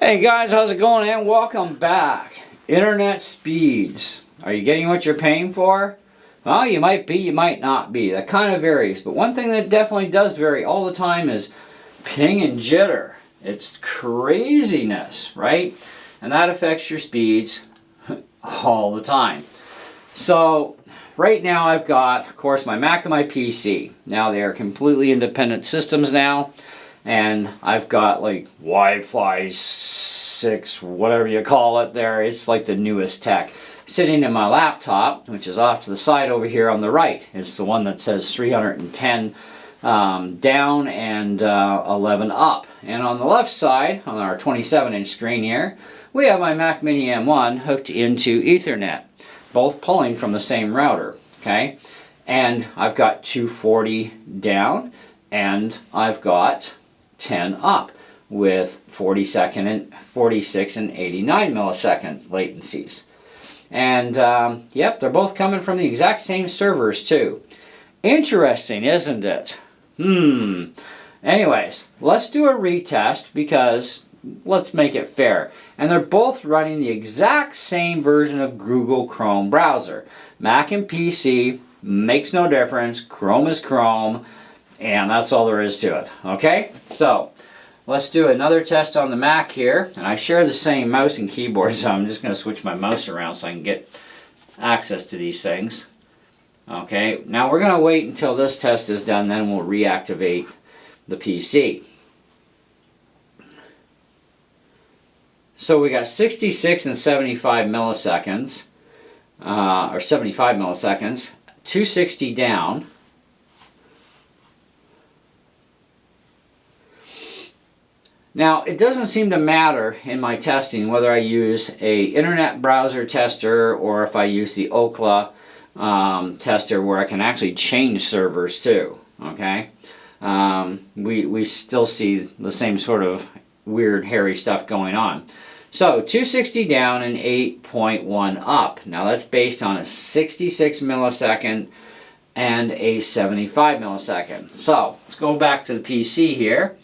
Hey guys, how's it going and welcome back. Internet speeds. Are you getting what you're paying for? Well, you might be, you might not be. That kind of varies. But one thing that definitely does vary all the time is ping and jitter. It's craziness, right? And that affects your speeds all the time. So right now I've got, of course, my Mac and my PC. Now they are completely independent systems now. And I've got like Wi-Fi 6, whatever you call it there. It's like the newest tech. Sitting in my laptop, which is off to the side over here on the right. It's the one that says 310 down and 11 up. And on the left side, on our 27-inch screen here, we have my Mac Mini M1 hooked into Ethernet. Both pulling from the same router. Okay, and I've got 240 down and I've got 10 up with 46 and 89 millisecond latencies. And yep, they're both coming from the exact same servers too. Interesting, isn't it? Anyways, let's do a retest because let's make it fair. And they're both running the exact same version of Google Chrome browser. Mac and PC makes no difference. Chrome is Chrome. And that's all there is to it. Okay? So, let's do another test on the Mac here. And I share the same mouse and keyboard, so I'm just going to switch my mouse around so I can get access to these things. Okay, now we're going to wait until this test is done, then we'll reactivate the PC. So we got 66 and 75 milliseconds, or 75 milliseconds, 260 down. Now, it doesn't seem to matter in my testing whether I use a internet browser tester or if I use the Ookla tester where I can actually change servers too. Okay, we still see the same sort of weird hairy stuff going on. So 260 down and 8.1 up. Now that's based on a 66 millisecond and a 75 millisecond. So let's go back to the PC here.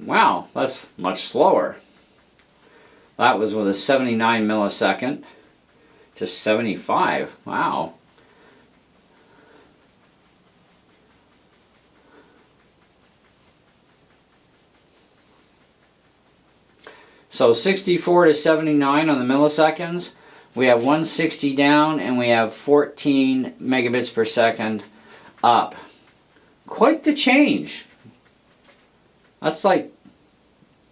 Wow, that's much slower. That was with a 79 millisecond to 75. Wow. So 64 to 79 on the milliseconds. We have 160 down and we have 14 megabits per second up. Quite the change. That's like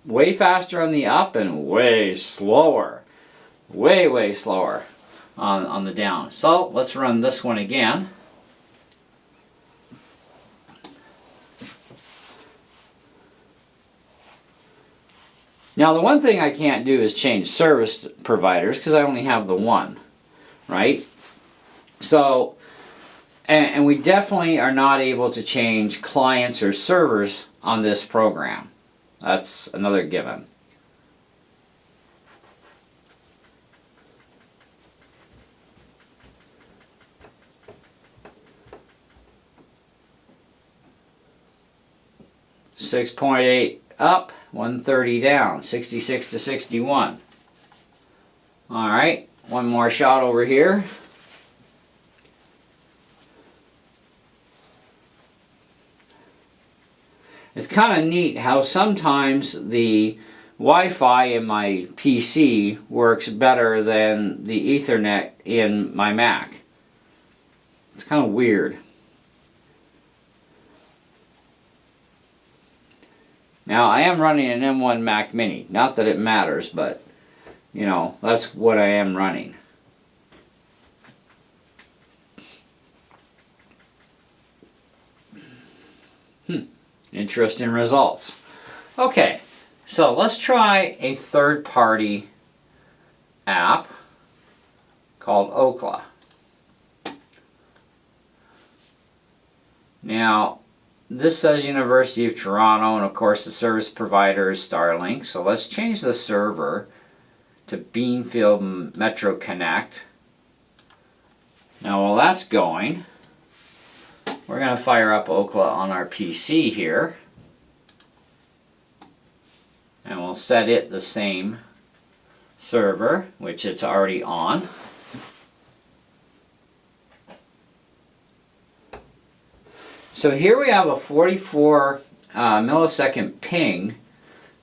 way faster on the up and way slower. Way slower on the down. So let's run this one again. Now the one thing I can't do is change service providers because I only have the one, right? So, and we definitely are not able to change clients or servers on this program. That's another given. .8 up, 130 down, 66 to 61. All right, one more shot over here. It's kind of neat how sometimes the Wi-Fi in my PC works better than the Ethernet in my Mac. It's kind of weird. Now I am running an M1 Mac Mini. Not that it matters, but you know, that's what I am running. Interesting results. Okay, so let's try a third-party app called Ookla. Now, this says University of Toronto, and of course the service provider is Starlink. So let's change the server to Beanfield Metro Connect. Now while that's going, we're going to fire up Okla on our PC here. And we'll set it the same server, which it's already on. So here we have a 44 millisecond ping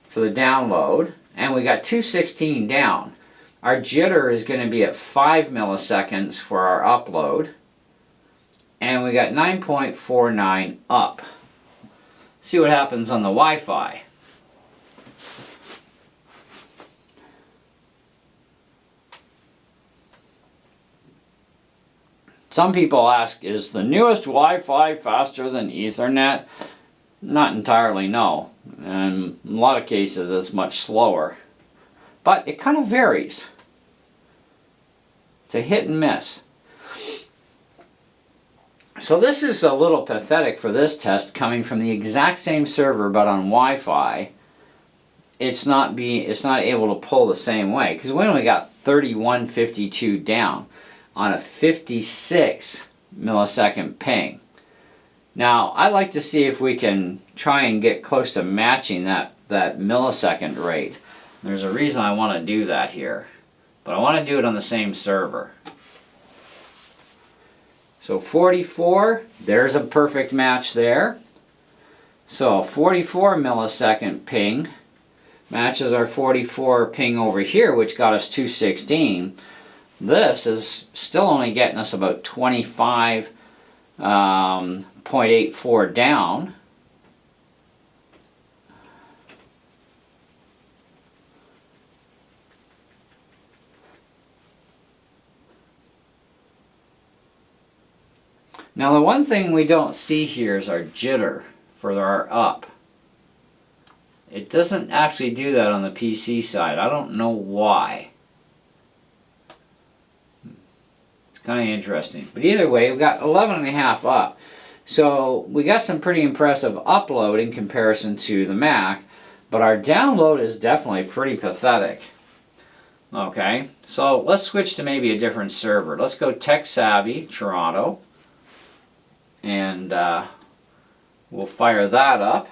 for the download, and we got 216 down. Our jitter is going to be at 5 milliseconds for our upload, and we got 9.49 up. See what happens on the Wi-Fi. Some people ask, is the newest Wi-Fi faster than Ethernet? Not entirely, no. In a lot of cases it's much slower. But it kind of varies. It's a hit and miss. So this is a little pathetic for this test, coming from the exact same server but on Wi-Fi. It's not able to pull the same way, because we only got 3152 down on a 56 millisecond ping. Now, I'd like to see if we can try and get close to matching that millisecond rate. There's a reason I want to do that here, but I want to do it on the same server. So 44, there's a perfect match there. So 44 millisecond ping matches our 44 ping over here, which got us 216. This is still only getting us about 25.84 down. Now the one thing we don't see here is our jitter for our up. It doesn't actually do that on the PC side. I don't know why. Kind of interesting. But either way, we've got 11.5 up. So we got some pretty impressive upload in comparison to the Mac, but our download is definitely pretty pathetic. Okay, so let's switch to maybe a different server. Let's go Tech Savvy Toronto, and we'll fire that up.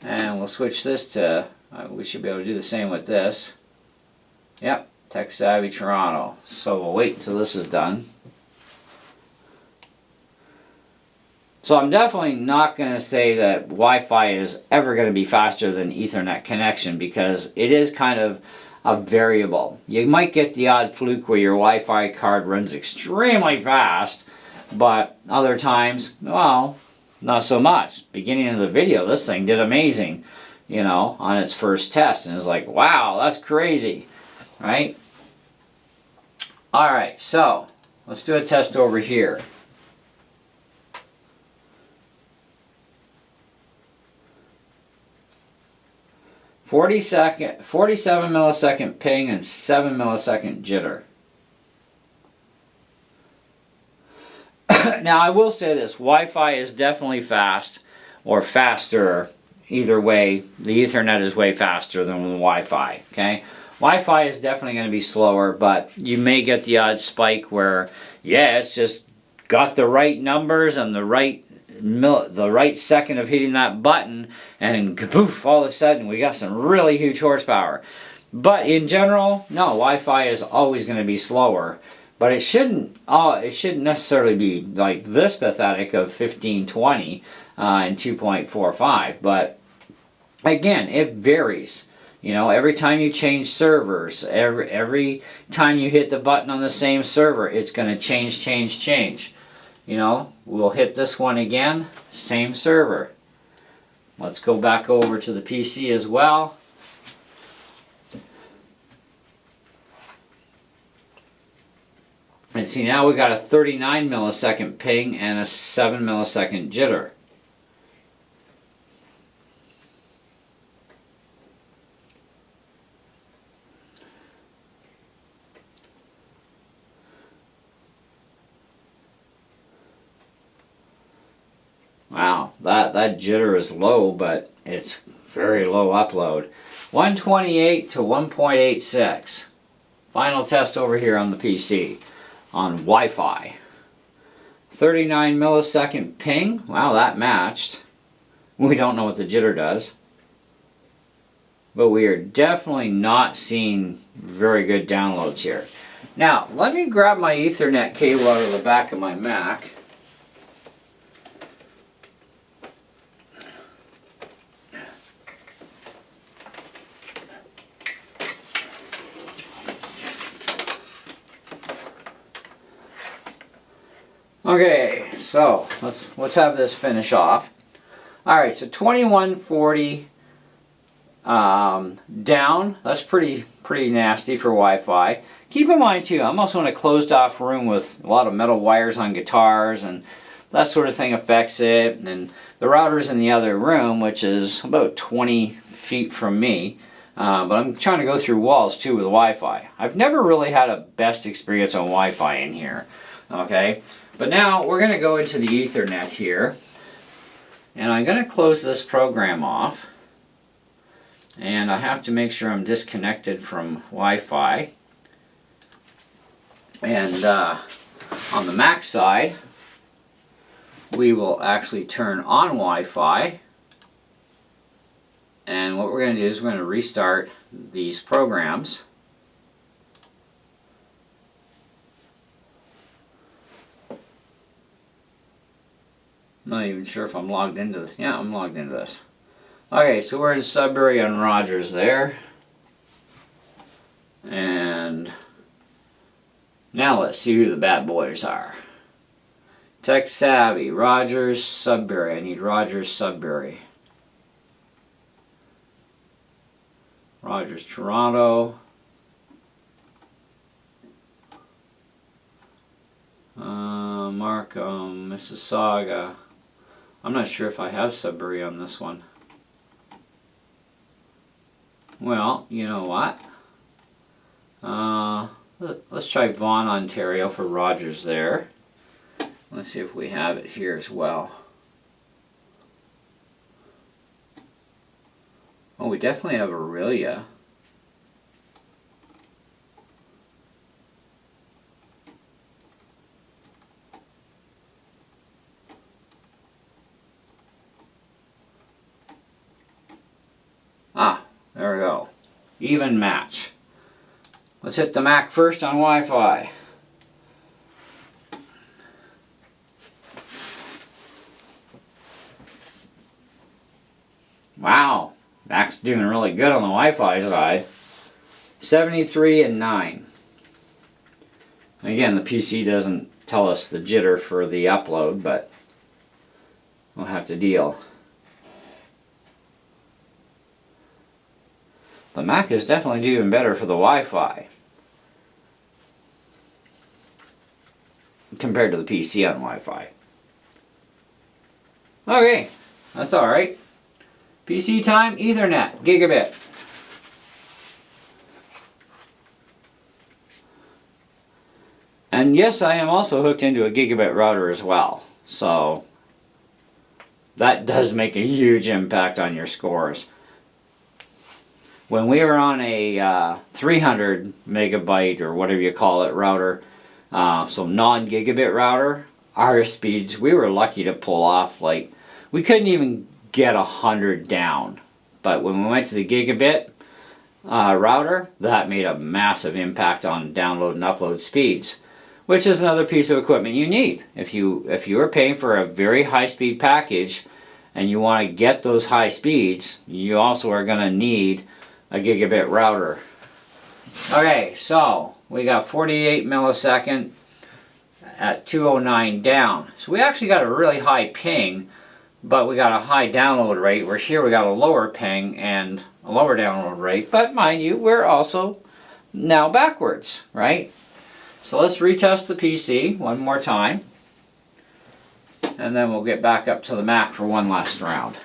And we'll switch this to, we should be able to do the same with this. Yep. Tech Savvy Toronto. So we'll wait until this is done. So I'm definitely not going to say that Wi-Fi is ever going to be faster than Ethernet connection, because it is kind of a variable. You might get the odd fluke where your Wi-Fi card runs extremely fast, but other times, well, not so much. Beginning of the video, this thing did amazing, you know, on its first test, and it's like, wow, that's crazy. Right? Alright, so let's do a test over here. .47 millisecond ping and 7 millisecond jitter. Now I will say this, Wi-Fi is definitely fast, or faster. Either way, the Ethernet is way faster than the Wi-Fi, okay? Wi-Fi is definitely going to be slower, but you may get the odd spike where, yeah, it's just got the right numbers and the right second of hitting that button, and kaboof, all of a sudden we got some really huge horsepower. But in general, no, Wi-Fi is always going to be slower, but it shouldn't necessarily be like this pathetic of 1520 and 2.45. But again, it varies. You know, every time you change servers, every time you hit the button on the same server, it's going to change. You know, we'll hit this one again, same server. Let's go back over to the PC as well. And see, now we got a 39 millisecond ping and a 7 millisecond jitter. Wow, that jitter is low, but it's very low upload. 128 to 1.86. Final test over here on the PC. on Wi-Fi. 39 millisecond ping. Wow, that matched. We don't know what the jitter does. But we are definitely not seeing very good downloads here. Now, let me grab my Ethernet cable out of the back of my Mac. Okay, so let's have this finish off. All right, so 2140 down. That's pretty nasty for Wi-Fi. Keep in mind too, I'm also in a closed off room with a lot of metal wires on guitars, and that sort of thing affects it. And the router's in the other room, which is about 20 feet from me. But I'm trying to go through walls too with Wi-Fi. I've never really had a best experience on Wi-Fi in here. Okay, but now we're going to go into the Ethernet here, and I'm going to close this program off. And I have to make sure I'm disconnected from Wi-Fi. And on the Mac side, we will actually turn on Wi-Fi. And what we're going to do is we're going to restart these programs. I'm not even sure if I'm logged into this. Yeah, I'm logged into this. Okay, so we're in Sudbury on Rogers there. And now let's see who the bad boys are. Tech Savvy, Rogers, Sudbury. I need Rogers, Sudbury. Rogers, Toronto. Markham, Mississauga. I'm not sure if I have Sudbury on this one. Well, you know what? Let's try Vaughan, Ontario for Rogers there. Let's see if we have it here as well. Oh, we definitely have Aurelia. Ah, there we go. Even match. Let's hit the Mac first on Wi-Fi. Wow, Mac's doing really good on the Wi-Fi side. 73 and 9. Again, the PC doesn't tell us the jitter for the upload, but we'll have to deal. The Mac is definitely doing better for the Wi-Fi compared to the PC on Wi-Fi. Okay, that's alright. PC time, Ethernet, gigabit. And yes, I am also hooked into a gigabit router as well. So that does make a huge impact on your scores. When we were on a 300 megabyte or whatever you call it router, so non-gigabit router, our speeds, we were lucky to pull off, like, we couldn't even get 100 down. But when we went to the gigabit router, that made a massive impact on download and upload speeds, which is another piece of equipment you need. If you are paying for a very high-speed package and you want to get those high speeds, you also are going to need a gigabit router. Okay, so we got 48 millisecond at 209 down. So we actually got a really high ping, but we got a high download rate, where here we got a lower ping and a lower download rate. But mind you, we're also now backwards, right? So let's retest the PC one more time, and then we'll get back up to the Mac for one last round.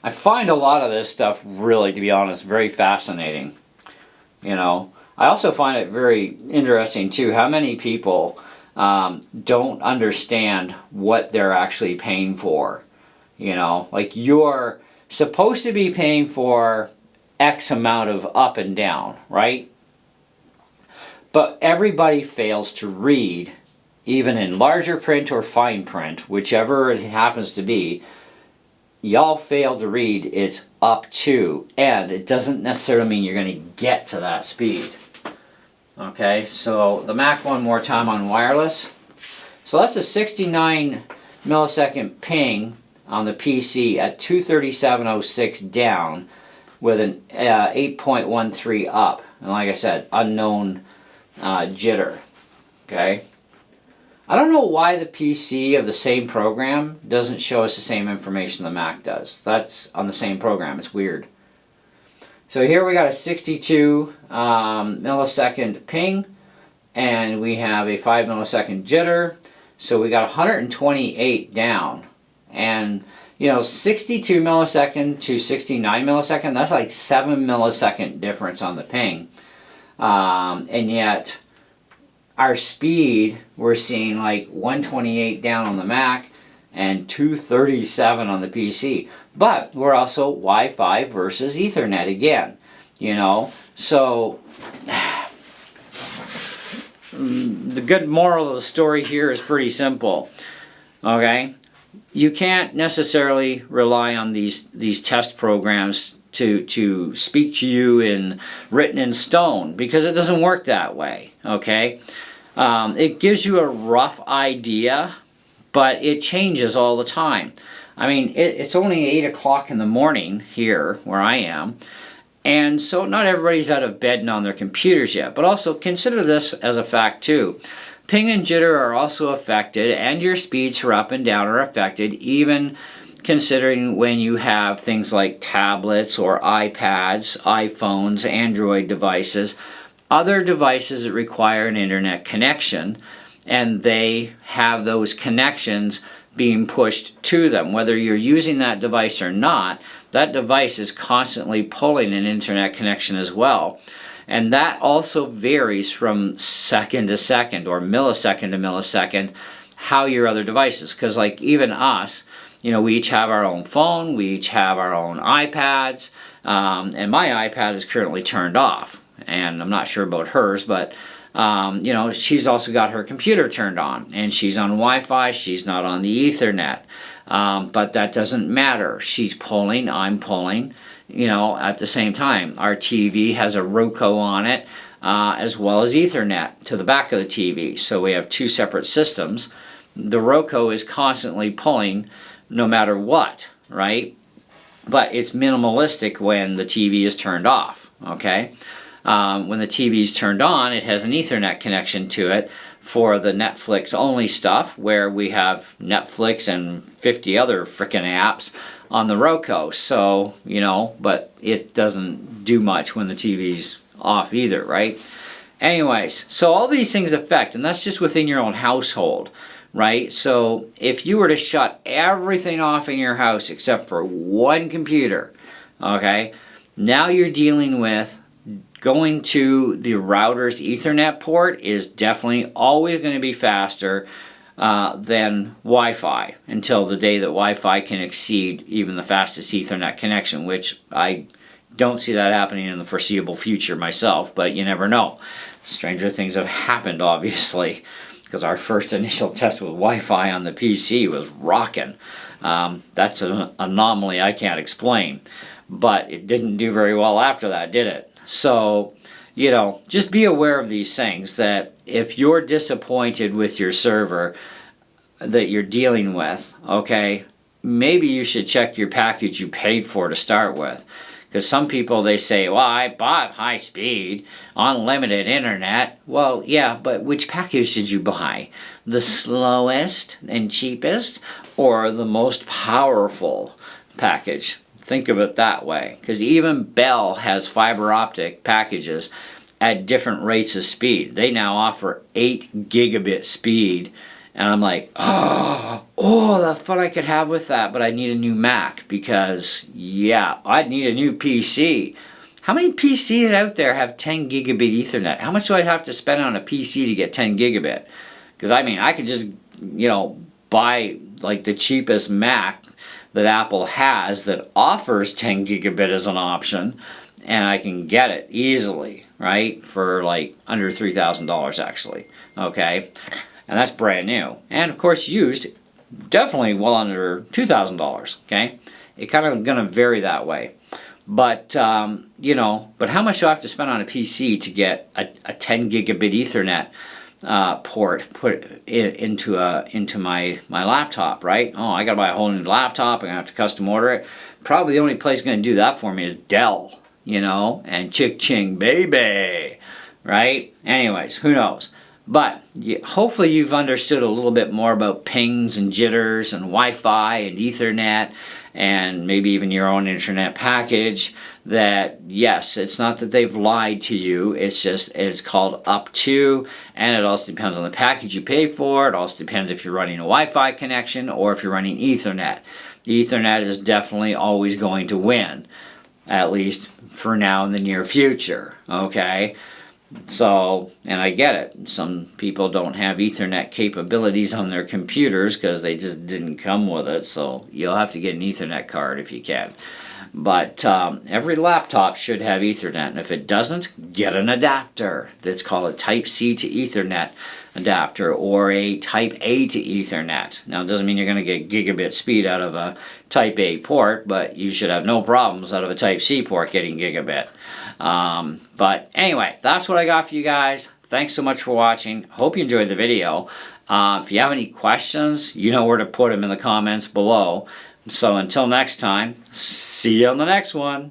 I find a lot of this stuff really, to be honest, very fascinating. You know, I also find it very interesting too how many people don't understand what they're actually paying for. You know, like, you're supposed to be paying for X amount of up and down, right? But everybody fails to read, even in larger print or fine print, whichever it happens to be. Y'all fail to read it's up to, and it doesn't necessarily mean you're going to get to that speed. Okay, so the Mac one more time on wireless. So that's a 69 millisecond ping on the PC at 237.06 down with an 8.13 up. And like I said, unknown jitter. Okay. I don't know why the PC of the same program doesn't show us the same information the Mac does. That's on the same program. It's weird. So here we got a 62 millisecond ping, and we have a 5 millisecond jitter. So we got 128 down. And, you know, 62 millisecond to 69 millisecond, that's like 7 millisecond difference on the ping. And yet our speed, we're seeing like 128 down on the Mac and 237 on the PC. But we're also Wi-Fi versus Ethernet again, you know. So the good moral of the story here is pretty simple, okay? You can't necessarily rely on these test programs to speak to you in written in stone, because it doesn't work that way, okay? It gives you a rough idea, but it changes all the time. I mean, it's only 8 o'clock in the morning here where I am, and so not everybody's out of bed and on their computers yet. But also consider this as a fact too. Ping and jitter are also affected, and your speeds for up and down are affected, even considering when you have things like tablets or iPads, iPhones, Android devices, other devices that require an internet connection, and they have those connections being pushed to them. Whether you're using that device or not, that device is constantly pulling an internet connection as well. And that also varies from second to second or millisecond to millisecond how your other devices, because like even us, you know, we each have our own phone, we each have our own iPads, and my iPad is currently turned off, and I'm not sure about hers, but you know, she's also got her computer turned on, and she's on Wi-Fi, she's not on the Ethernet, but that doesn't matter. She's pulling, I'm pulling, you know, at the same time. Our TV has a Roku on it, as well as Ethernet to the back of the TV, so we have two separate systems. The Roku is constantly pulling no matter what, right? But it's minimalistic when the TV is turned off, okay? When the TV is turned on, it has an Ethernet connection to it for the Netflix only stuff, where we have Netflix and 50 other frickin' apps on the Roku. So, you know, but it doesn't do much when the TV's off either, right? Anyways, so all these things affect, and that's just within your own household, right? So if you were to shut everything off in your house except for one computer, okay, now you're dealing with going to the router's Ethernet port is definitely always going to be faster than Wi-Fi, until the day that Wi-Fi can exceed even the fastest Ethernet connection, which I don't see that happening in the foreseeable future myself, but you never know. Stranger things have happened, obviously, because our first initial test with Wi-Fi on the PC was rocking. That's an anomaly I can't explain, but it didn't do very well after that, did it? So, you know, just be aware of these things, that if you're disappointed with your server that you're dealing with, okay, maybe you should check your package you paid for to start with. Because some people, they say, well, I bought high speed, unlimited internet. Well, yeah, but which package did you buy? The slowest and cheapest, or the most powerful package? Think of it that way. Because even Bell has fiber optic packages at different rates of speed. They now offer 8 gigabit speed. And I'm like, oh, the fun I could have with that, but I need a new Mac because, yeah, I'd need a new PC. How many PCs out there have 10 gigabit Ethernet? How much do I have to spend on a PC to get 10 gigabit? Because, I mean, I could just, you know, buy, like, the cheapest Mac that Apple has that offers 10 gigabit as an option, and I can get it easily, right, for like under $3,000 actually, okay, and that's brand new, and of course used definitely well under $2,000, okay. It kind of going to vary that way, but you know, but how much do I have to spend on a PC to get a 10 gigabit Ethernet port put into my laptop, right? Oh, I gotta buy a whole new laptop. I'm gonna have to custom order it. Probably the only place gonna do that for me is Dell, you know, and chick-ching baby, right? Anyways, who knows? But hopefully you've understood a little bit more about pings and jitters and Wi-Fi and Ethernet and maybe even your own internet package. That yes, it's not that they've lied to you, it's just it's called up to, and it also depends on the package you pay for. It also depends if you're running a Wi-Fi connection or if you're running Ethernet. Ethernet is definitely always going to win, at least for now in the near future, okay? So, and I get it. Some people don't have Ethernet capabilities on their computers because they just didn't come with it. So you'll have to get an Ethernet card if you can. But every laptop should have Ethernet. And if it doesn't, get an adapter. That's called a Type-C to Ethernet adapter or a Type-A to Ethernet. Now, it doesn't mean you're going to get gigabit speed out of a Type-A port, but you should have no problems out of a Type-C port getting gigabit. But anyway, that's what I got for you guys. Thanks so much for watching. Hope you enjoyed the video. If you have any questions, you know where to put them in the comments below. So until next time, see you on the next one.